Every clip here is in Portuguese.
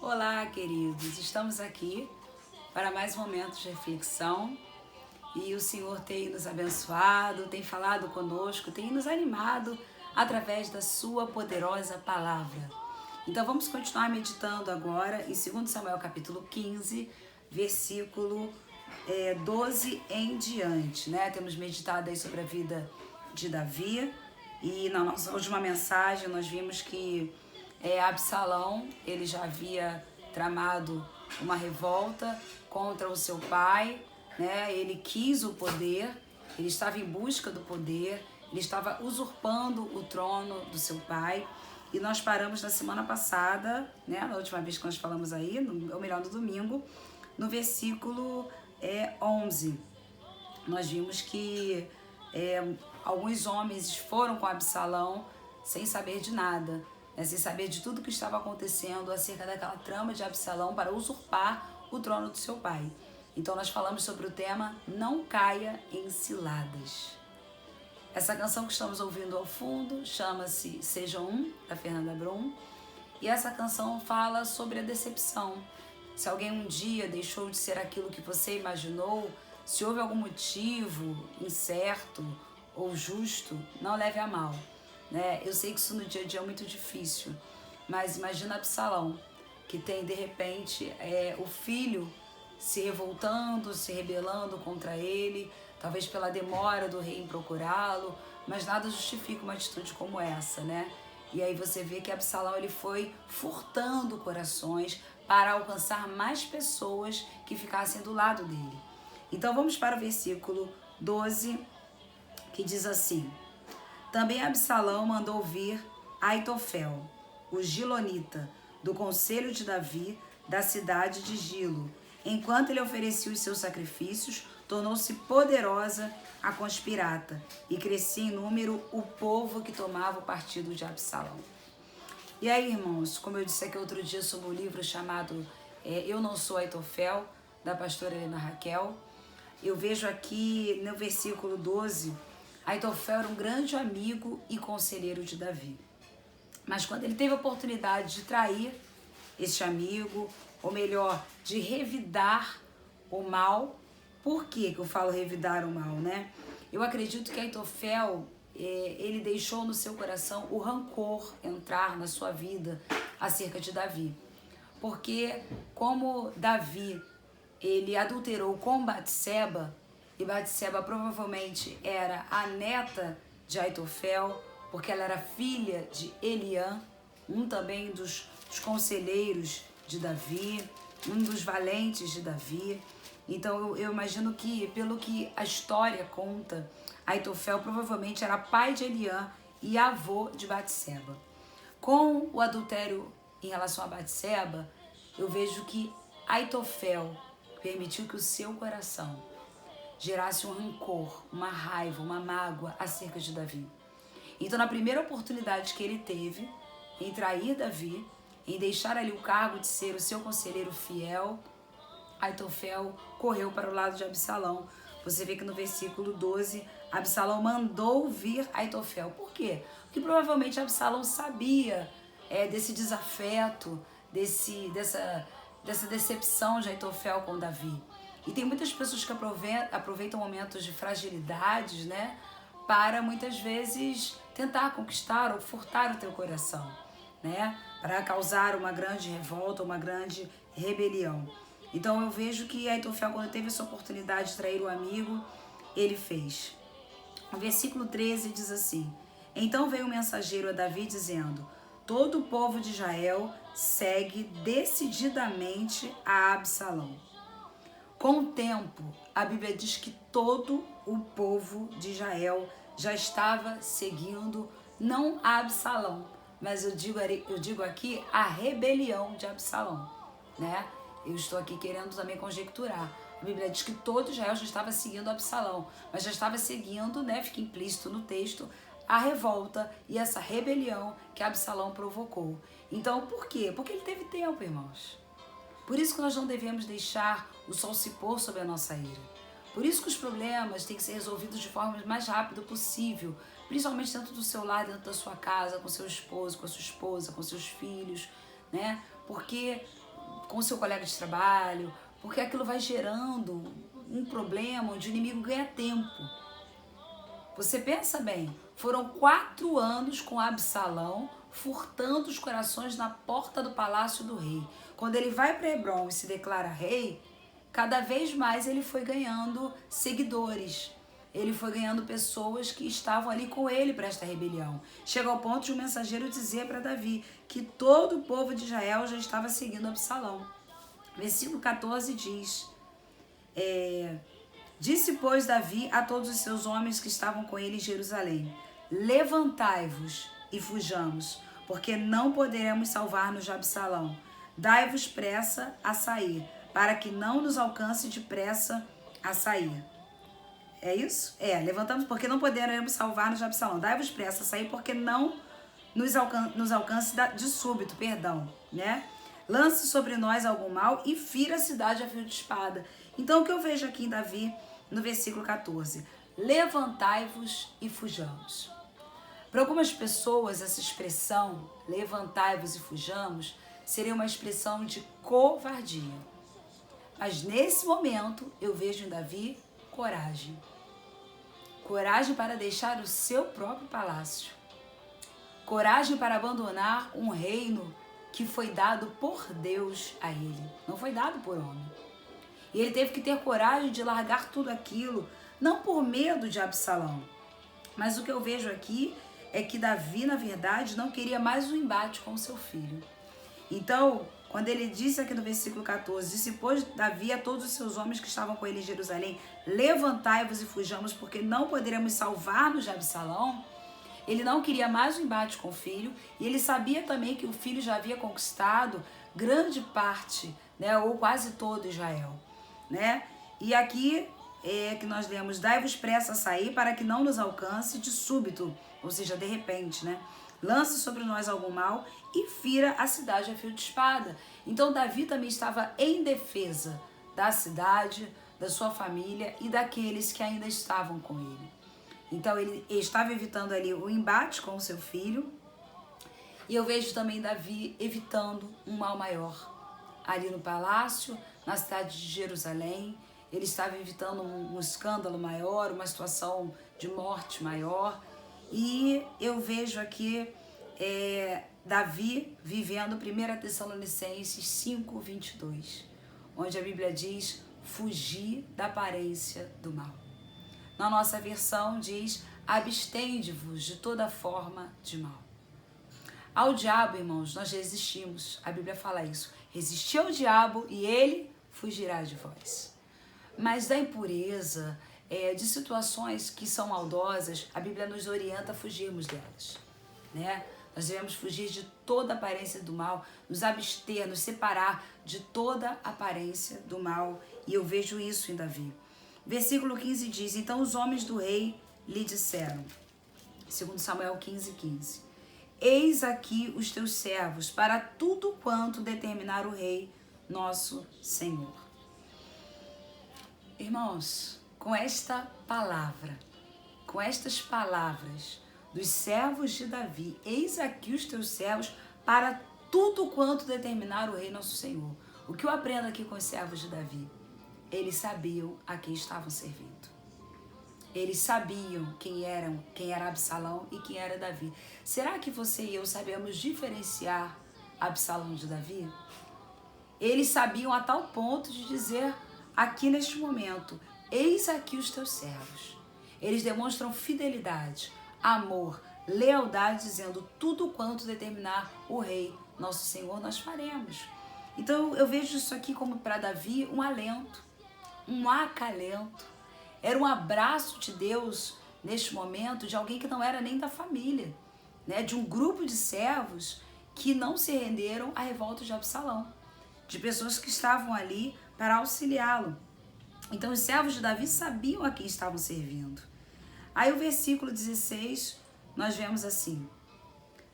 Olá, queridos. Estamos aqui para mais momentos de reflexão e o Senhor tem nos abençoado, tem falado conosco, tem nos animado através da sua poderosa palavra. Então vamos continuar meditando agora em 2 Samuel capítulo 15, versículo 12 em diante, né? Temos meditado aí sobre a vida de Davi e na nossa última mensagem nós vimos que Absalão, ele já havia tramado uma revolta contra o seu pai, né? Ele quis o poder, ele estava em busca do poder, ele estava usurpando o trono do seu pai. E nós paramos na semana passada, né? Na última vez que nós falamos aí, ou melhor, no domingo, no versículo 11. Nós vimos que alguns homens foram com Absalão sem saber de nada, né, sem saber de tudo que estava acontecendo acerca daquela trama de Absalão para usurpar o trono do seu pai. Então nós falamos sobre o tema Não Caia em Ciladas. Essa canção que estamos ouvindo ao fundo chama-se Seja Um, da Fernanda Brum, e essa canção fala sobre a decepção. Se alguém um dia deixou de ser aquilo que você imaginou, se houve algum motivo incerto ou justo, não leve a mal, né? Eu sei que isso no dia a dia é muito difícil, mas imagina Absalão, que tem de repente o filho se revoltando, se rebelando contra ele, talvez pela demora do rei em procurá-lo, mas nada justifica uma atitude como essa, né? E aí você vê que Absalão ele foi furtando corações para alcançar mais pessoas que ficassem do lado dele. Então vamos para o versículo 12, que diz assim: Também Absalão mandou vir Aitofel, o gilonita, do conselho de Davi, da cidade de Gilo. Enquanto ele oferecia os seus sacrifícios, tornou-se poderosa a conspirata, e crescia em número o povo que tomava o partido de Absalão. E aí, irmãos, como eu disse aqui outro dia sobre um livro chamado Eu Não Sou Aitofel, da pastora Helena Raquel, eu vejo aqui no versículo 12, Aitofel era um grande amigo e conselheiro de Davi. Mas quando ele teve a oportunidade de trair este amigo, ou melhor, de revidar o mal, por que eu falo revidar o mal, né? Eu acredito que Aitofel, ele deixou no seu coração o rancor entrar na sua vida acerca de Davi. Porque como Davi, ele adulterou com Batseba, e Batseba provavelmente era a neta de Aitofel, porque ela era filha de Eliã, um também dos conselheiros de Davi, um dos valentes de Davi. Então eu imagino que, pelo que a história conta, Aitofel provavelmente era pai de Eliã e avô de Batseba. Com o adultério em relação a Batseba, eu vejo que Aitofel permitiu que o seu coração gerasse um rancor, uma raiva, uma mágoa acerca de Davi. Então, na primeira oportunidade que ele teve em trair Davi, em deixar ali o cargo de ser o seu conselheiro fiel, Aitofel correu para o lado de Absalão. Você vê que no versículo 12, Absalão mandou vir Aitofel. Por quê? Porque provavelmente Absalão sabia desse desafeto, dessa decepção de Aitofel com Davi. E tem muitas pessoas que aproveitam momentos de fragilidades, né, para muitas vezes tentar conquistar ou furtar o teu coração, né, para causar uma grande revolta, uma grande rebelião. Então eu vejo que Aitofel, quando teve essa oportunidade de trair o amigo, ele fez. O versículo 13 diz assim: Então veio um mensageiro a Davi dizendo: Todo o povo de Israel segue decididamente a Absalão. Com o tempo, a Bíblia diz que todo o povo de Israel já estava seguindo não a Absalão, mas eu digo aqui a rebelião de Absalão, né? Eu estou aqui querendo também conjecturar. A Bíblia diz que todo Israel já estava seguindo Absalão, mas já estava seguindo, né? Fica implícito no texto, a revolta e essa rebelião que Absalão provocou. Então, por quê? Porque ele teve tempo, irmãos. Por isso que nós não devemos deixar o sol se pôr sobre a nossa ira. Por isso que os problemas têm que ser resolvidos de forma mais rápida possível, principalmente dentro do seu lar, dentro da sua casa, com seu esposo, com a sua esposa, com seus filhos, né? Porque com seu colega de trabalho, porque aquilo vai gerando um problema onde o inimigo ganha tempo. Você pensa bem, foram 4 anos com Absalão furtando os corações na porta do palácio do rei. Quando ele vai para Hebrom e se declara rei, cada vez mais ele foi ganhando seguidores. Ele foi ganhando pessoas que estavam ali com ele para esta rebelião. Chega ao ponto de um mensageiro dizer para Davi que todo o povo de Israel já estava seguindo Absalão. Versículo 14 diz: Disse, pois, Davi a todos os seus homens que estavam com ele em Jerusalém: Levantai-vos e fujamos, porque não poderemos salvar-nos de Absalão. Dai-vos pressa a sair, para que não nos alcance depressa a sair. É isso? Levantamos porque não poderemos salvar-nos de Absalão. Dai-vos pressa a sair, porque não nos alcance de súbito, né? Lance sobre nós algum mal e fira a cidade a fio de espada. Então, o que eu vejo aqui em Davi, no versículo 14? Levantai-vos e fujamos. Para algumas pessoas, essa expressão, levantai-vos e fujamos, seria uma expressão de covardia. Mas nesse momento, eu vejo em Davi coragem. Coragem para deixar o seu próprio palácio. Coragem para abandonar um reino que foi dado por Deus a ele. Não foi dado por homem. E ele teve que ter coragem de largar tudo aquilo, não por medo de Absalão. Mas o que eu vejo aqui é que Davi, na verdade, não queria mais um embate com seu filho. Então, quando ele disse aqui no versículo 14, disse, pois, Davi a todos os seus homens que estavam com ele em Jerusalém, levantai-vos e fujamos, porque não poderemos salvar-nos de Absalão. Ele não queria mais um embate com o filho, e ele sabia também que o filho já havia conquistado grande parte, né, ou quase todo Israel, né? E aqui é que nós lemos, dai-vos pressa a sair para que não nos alcance de súbito, ou seja, de repente, né? Lance sobre nós algum mal e fira a cidade a fio de espada. Então Davi também estava em defesa da cidade, da sua família e daqueles que ainda estavam com ele. Então ele estava evitando ali o embate com o seu filho. E eu vejo também Davi evitando um mal maior. Ali no palácio, na cidade de Jerusalém, ele estava evitando um escândalo maior, uma situação de morte maior. E eu vejo aqui Davi vivendo 1 Tessalonicenses 5:22, onde a Bíblia diz, fugir da aparência do mal. Na nossa versão diz, abstende-vos de toda forma de mal. Ao diabo, irmãos, nós resistimos. A Bíblia fala isso. Resistir ao diabo e ele fugirá de vós. Mas da impureza, de situações que são maldosas, a Bíblia nos orienta a fugirmos delas, né? Nós devemos fugir de toda aparência do mal, nos abster, nos separar de toda aparência do mal. E eu vejo isso em Davi. Versículo 15 diz, então os homens do rei lhe disseram, segundo Samuel 15:15, eis aqui os teus servos para tudo quanto determinar o rei, nosso Senhor. Irmãos, com esta palavra, com estas palavras dos servos de Davi, eis aqui os teus servos para tudo quanto determinar o rei, nosso Senhor. O que eu aprendo aqui com os servos de Davi? Eles sabiam a quem estavam servindo. Eles sabiam quem era Absalão e quem era Davi. Será que você e eu sabemos diferenciar Absalão de Davi? Eles sabiam a tal ponto de dizer aqui neste momento, eis aqui os teus servos. Eles demonstram fidelidade, amor, lealdade, dizendo tudo quanto determinar o rei, nosso Senhor, nós faremos. Então eu vejo isso aqui como para Davi um alento, um acalento. Era um abraço de Deus neste momento de alguém que não era nem da família, né? De um grupo de servos que não se renderam à revolta de Absalão, de pessoas que estavam ali para auxiliá-lo. Então os servos de Davi sabiam a quem estavam servindo. Aí o versículo 16, nós vemos assim,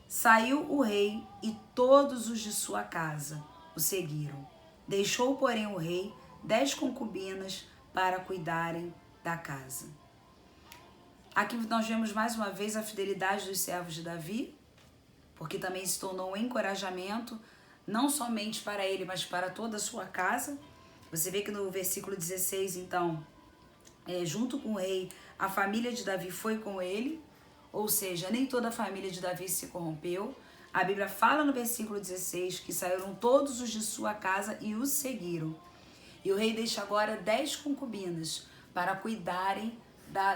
saiu o rei e todos os de sua casa o seguiram. Deixou, porém, o rei 10 concubinas para cuidarem da casa. Aqui nós vemos mais uma vez a fidelidade dos servos de Davi, porque também se tornou um encorajamento não somente para ele, mas para toda a sua casa. Você vê que no versículo 16, então, junto com o rei, a família de Davi foi com ele, ou seja, nem toda a família de Davi se corrompeu. A Bíblia fala no versículo 16 que saíram todos os de sua casa e os seguiram. E o rei deixa agora 10 concubinas para cuidarem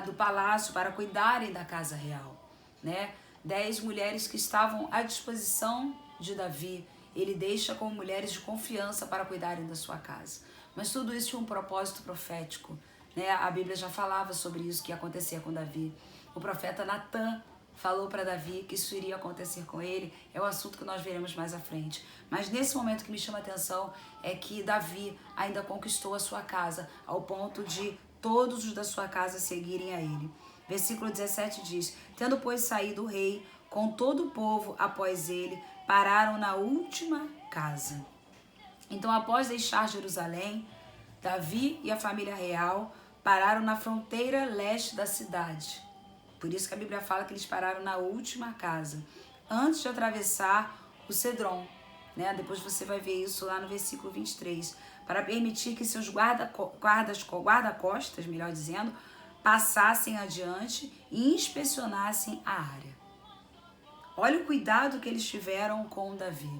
do palácio, para cuidarem da casa real, né? 10 mulheres que estavam à disposição de Davi, ele deixa como mulheres de confiança para cuidarem da sua casa. Mas tudo isso tinha um propósito profético, né? A Bíblia já falava sobre isso que ia acontecer com Davi. O profeta Natan falou para Davi que isso iria acontecer com ele. É um assunto que nós veremos mais à frente. Mas nesse momento que me chama a atenção é que Davi ainda conquistou a sua casa, ao ponto de todos os da sua casa seguirem a ele. Versículo 17 diz: tendo, pois, saído o rei com todo o povo após ele, pararam na última casa. Então, após deixar Jerusalém, Davi e a família real pararam na fronteira leste da cidade. Por isso que a Bíblia fala que eles pararam na última casa, antes de atravessar o Cedron, né? Depois você vai ver isso lá no versículo 23, para permitir que seus guarda-costas, melhor dizendo, passassem adiante e inspecionassem a área. Olha o cuidado que eles tiveram com Davi.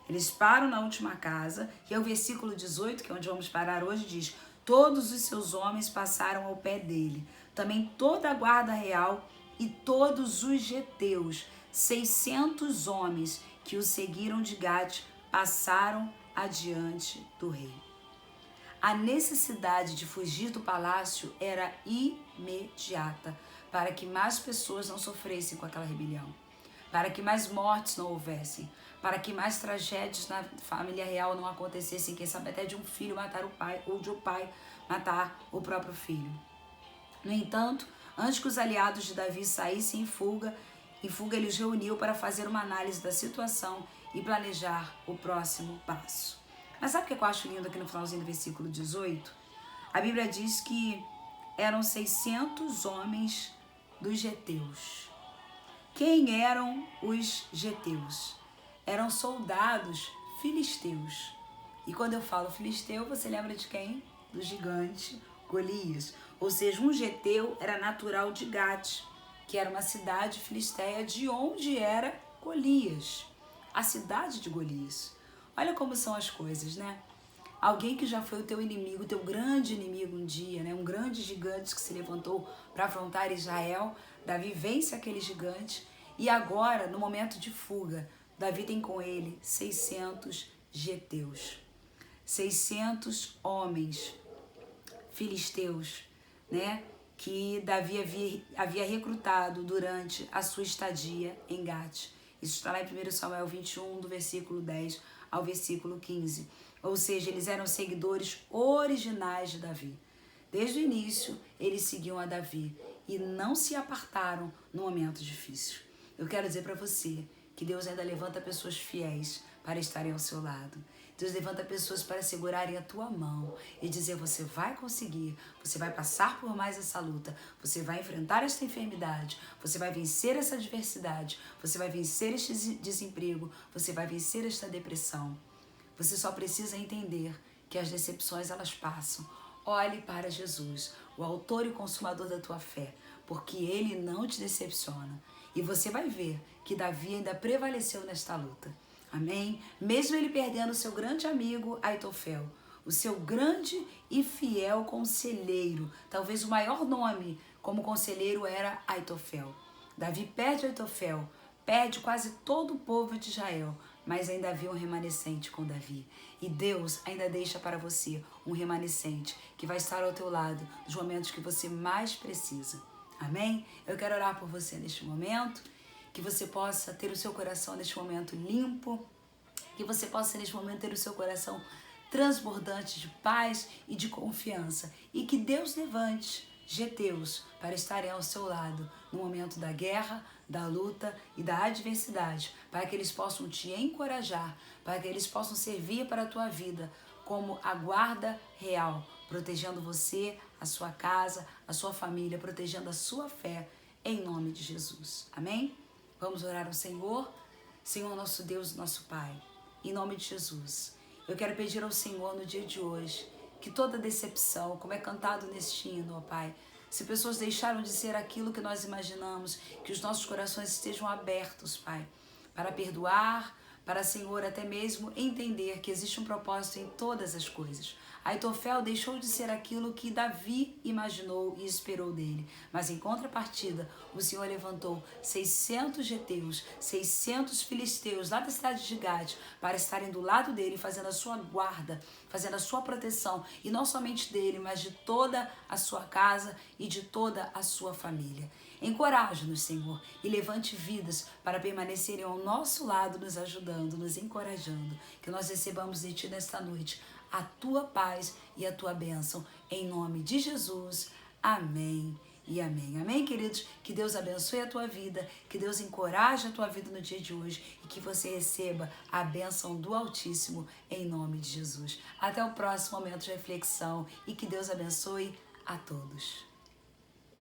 Eles param na última casa, que é o versículo 18, que é onde vamos parar hoje, diz: todos os seus homens passaram ao pé dele, também toda a guarda real e todos os geteus, 600 homens que o seguiram de Gate, passaram adiante do rei. A necessidade de fugir do palácio era imediata, para que mais pessoas não sofressem com aquela rebelião, para que mais mortes não houvessem, para que mais tragédias na família real não acontecessem, quem sabe até de um filho matar o pai, ou de um pai matar o próprio filho. No entanto, antes que os aliados de Davi saíssem em fuga ele os reuniu para fazer uma análise da situação e planejar o próximo passo. Mas sabe o que eu acho lindo aqui no finalzinho do versículo 18? A Bíblia diz que eram 600 homens dos geteus. Quem eram os geteus? Eram soldados filisteus. E quando eu falo filisteu, você lembra de quem? Do gigante Golias. Ou seja, um geteu era natural de Gate, que era uma cidade filisteia de onde era Golias. A cidade de Golias. Olha como são as coisas, né? Alguém que já foi o teu inimigo, o teu grande inimigo um dia, né? Um grande gigante que se levantou para afrontar Israel. Davi vence aquele gigante e agora, no momento de fuga, Davi tem com ele 600 geteus. 600 homens filisteus, né? Que Davi havia recrutado durante a sua estadia em Gate. Isso está lá em 1 Samuel 21, do versículo 10 ao versículo 15. Ou seja, eles eram seguidores originais de Davi. Desde o início, eles seguiam a Davi e não se apartaram no momento difícil. Eu quero dizer para você que Deus ainda levanta pessoas fiéis para estarem ao seu lado. Deus levanta pessoas para segurarem a tua mão e dizer: você vai conseguir, você vai passar por mais essa luta, você vai enfrentar esta enfermidade, você vai vencer essa adversidade, você vai vencer este desemprego, você vai vencer esta depressão. Você só precisa entender que as decepções elas passam. Olhe para Jesus, o autor e consumador da tua fé, porque ele não te decepciona. E você vai ver que Davi ainda prevaleceu nesta luta. Amém? Mesmo ele perdendo o seu grande amigo Aitofel, o seu grande e fiel conselheiro, talvez o maior nome como conselheiro era Aitofel. Davi perde Aitofel, perde quase todo o povo de Israel, mas ainda havia um remanescente com Davi. E Deus ainda deixa para você um remanescente que vai estar ao teu lado nos momentos que você mais precisa. Amém? Eu quero orar por você neste momento, que você possa ter o seu coração neste momento limpo, que você possa neste momento ter o seu coração transbordante de paz e de confiança, e que Deus levante geteus para estarem ao seu lado no momento da guerra, da luta e da adversidade, para que eles possam te encorajar, para que eles possam servir para a tua vida como a guarda real, protegendo você, a sua casa, a sua família, protegendo a sua fé, em nome de Jesus. Amém? Vamos orar ao Senhor. Senhor, nosso Deus, nosso Pai. em nome de Jesus. Eu quero pedir ao Senhor no dia de hoje que toda decepção, como é cantado neste hino, ó Pai, se pessoas deixaram de ser aquilo que nós imaginamos, que os nossos corações estejam abertos, Pai, para perdoar, para, Senhor, até mesmo entender que existe um propósito em todas as coisas. Aitofel deixou de ser aquilo que Davi imaginou e esperou dele, mas em contrapartida, o Senhor levantou 600 geteus, 600 filisteus lá da cidade de Gade para estarem do lado dele, fazendo a sua guarda, fazendo a sua proteção, e não somente dele, mas de toda a sua casa e de toda a sua família. Encoraja-nos, Senhor, e levante vidas para permanecerem ao nosso lado, nos ajudando, nos encorajando. Que nós recebamos de Ti nesta noite a Tua paz e a Tua bênção. Em nome de Jesus. Amém e amém. Amém, queridos? Que Deus abençoe a tua vida, que Deus encoraje a tua vida no dia de hoje e que você receba a bênção do Altíssimo em nome de Jesus. Até o próximo momento de reflexão e que Deus abençoe a todos.